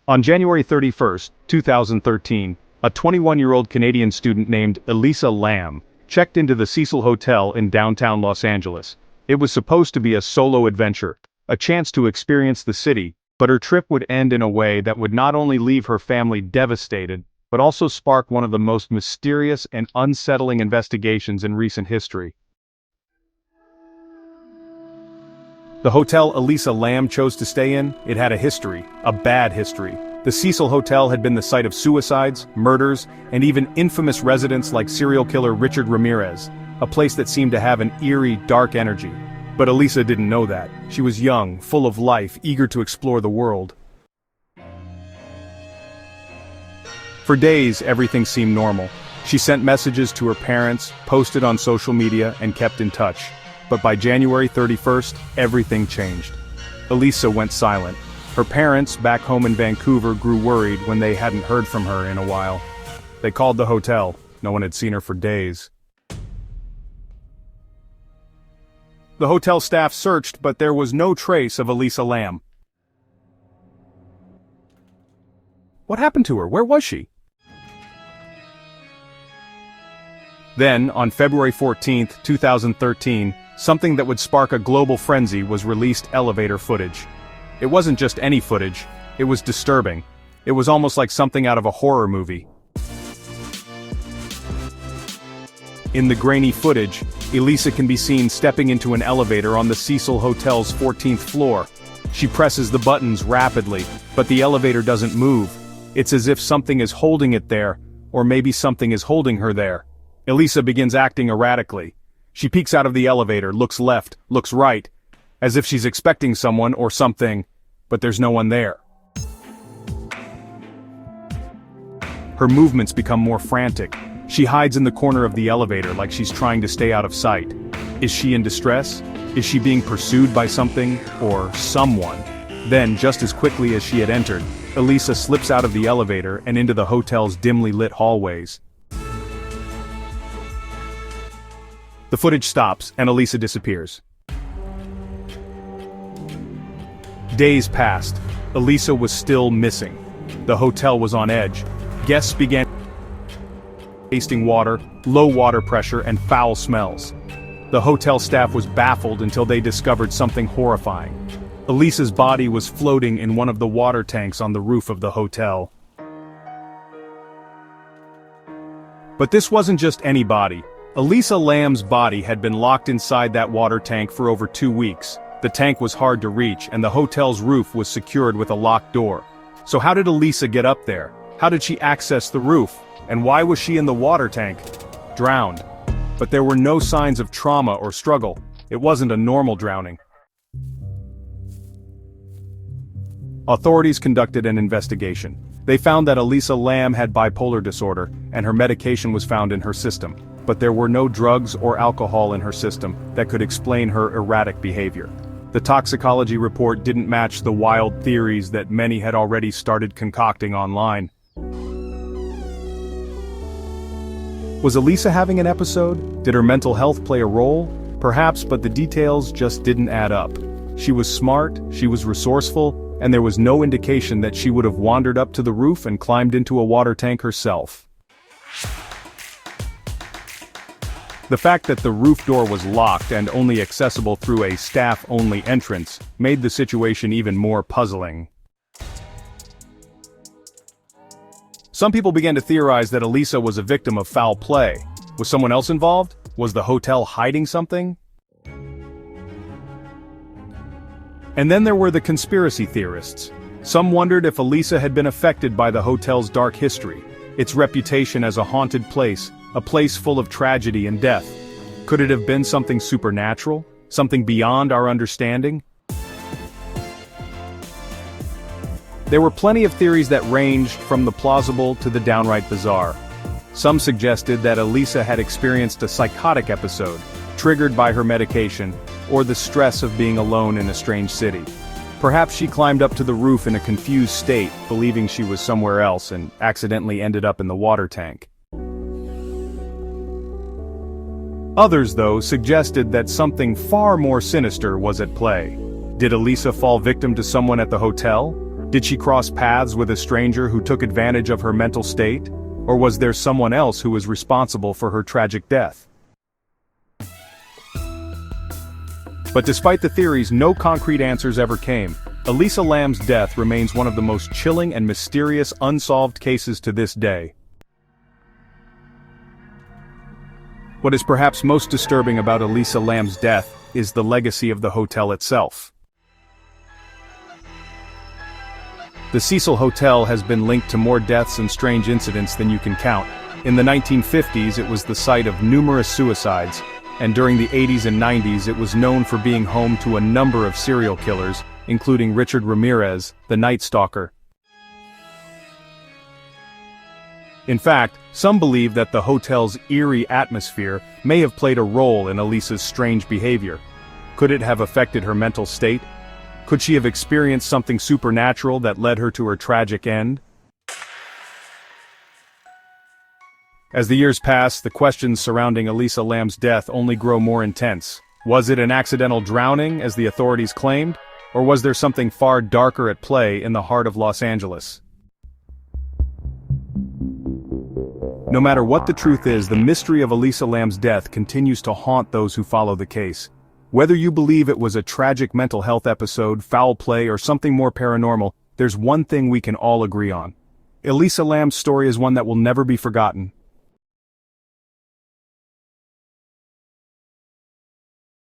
On January 31st, 2013, a 21-year-old Canadian student named Elisa Lam checked into the Cecil Hotel in downtown Los Angeles. It was supposed to be a solo adventure, a chance to experience the city, but her trip would end in a way that would not only leave her family devastated, but also spark one of the most mysterious and unsettling investigations in recent history. The hotel Elisa Lam chose to stay in, it had a history, a bad history. The Cecil Hotel had been the site of suicides, murders, and even infamous residents like serial killer Richard Ramirez, a place that seemed to have an eerie, dark energy. But Elisa didn't know that. She was young, full of life, eager to explore the world. For days, everything seemed normal. She sent messages to her parents, posted on social media, and kept in touch. But by January 31st, everything changed. Elisa went silent. Her parents, back home in Vancouver, grew worried when they hadn't heard from her in a while. They called the hotel. No one had seen her for days. The hotel staff searched, but there was no trace of Elisa Lam. What happened to her? Where was she? Then, on February 14th, 2013, something that would spark a global frenzy was released: elevator footage. It wasn't just any footage, it was disturbing. It was almost like something out of a horror movie. In the grainy footage, Elisa can be seen stepping into an elevator on the Cecil Hotel's 14th floor. She presses the buttons rapidly, but the elevator doesn't move. It's as if something is holding it there, or maybe something is holding her there. Elisa begins acting erratically. She peeks out of the elevator, looks left, looks right, as if she's expecting someone or something, but there's no one there. Her movements become more frantic. She hides in the corner of the elevator like she's trying to stay out of sight. Is she in distress? Is she being pursued by something or someone? Then, just as quickly as she had entered, Elisa slips out of the elevator and into the hotel's dimly lit hallways. The footage stops, and Elisa disappears. Days passed. Elisa was still missing. The hotel was on edge. Guests began tasting water, low water pressure, and foul smells. The hotel staff was baffled until they discovered something horrifying. Elisa's body was floating in one of the water tanks on the roof of the hotel. But this wasn't just any body. Elisa Lam's body had been locked inside that water tank for over 2 weeks. The tank was hard to reach, and the hotel's roof was secured with a locked door. So how did Elisa get up there? How did she access the roof? And why was she in the water tank? Drowned. But there were no signs of trauma or struggle. It wasn't a normal drowning. Authorities conducted an investigation. They found that Elisa Lam had bipolar disorder, and her medication was found in her system. But there were no drugs or alcohol in her system that could explain her erratic behavior. The toxicology report didn't match the wild theories that many had already started concocting online. Was Elisa having an episode? Did her mental health play a role? Perhaps, but the details just didn't add up. She was smart, she was resourceful, and there was no indication that she would have wandered up to the roof and climbed into a water tank herself. The fact that the roof door was locked and only accessible through a staff-only entrance made the situation even more puzzling. Some people began to theorize that Elisa was a victim of foul play. Was someone else involved? Was the hotel hiding something? And then there were the conspiracy theorists. Some wondered if Elisa had been affected by the hotel's dark history, its reputation as a haunted place, a place full of tragedy and death. Could it have been something supernatural? Something beyond our understanding? There were plenty of theories that ranged from the plausible to the downright bizarre. Some suggested that Elisa had experienced a psychotic episode, triggered by her medication, or the stress of being alone in a strange city. Perhaps she climbed up to the roof in a confused state, believing she was somewhere else and accidentally ended up in the water tank. Others, though, suggested that something far more sinister was at play. Did Elisa fall victim to someone at the hotel? Did she cross paths with a stranger who took advantage of her mental state? Or was there someone else who was responsible for her tragic death? But despite the theories, no concrete answers ever came. Elisa Lam's death remains one of the most chilling and mysterious unsolved cases to this day. What is perhaps most disturbing about Elisa Lam's death is the legacy of the hotel itself. The Cecil Hotel has been linked to more deaths and strange incidents than you can count. In the 1950s, it was the site of numerous suicides, and during the 80s and 90s it was known for being home to a number of serial killers, including Richard Ramirez, the Night Stalker. In fact, some believe that the hotel's eerie atmosphere may have played a role in Elisa's strange behavior. Could it have affected her mental state? Could she have experienced something supernatural that led her to her tragic end? As the years pass, the questions surrounding Elisa Lam's death only grow more intense. Was it an accidental drowning, as the authorities claimed? Or was there something far darker at play in the heart of Los Angeles? No matter what the truth is, the mystery of Elisa Lam's death continues to haunt those who follow the case. Whether you believe it was a tragic mental health episode, foul play, or something more paranormal, there's one thing we can all agree on. Elisa Lam's story is one that will never be forgotten.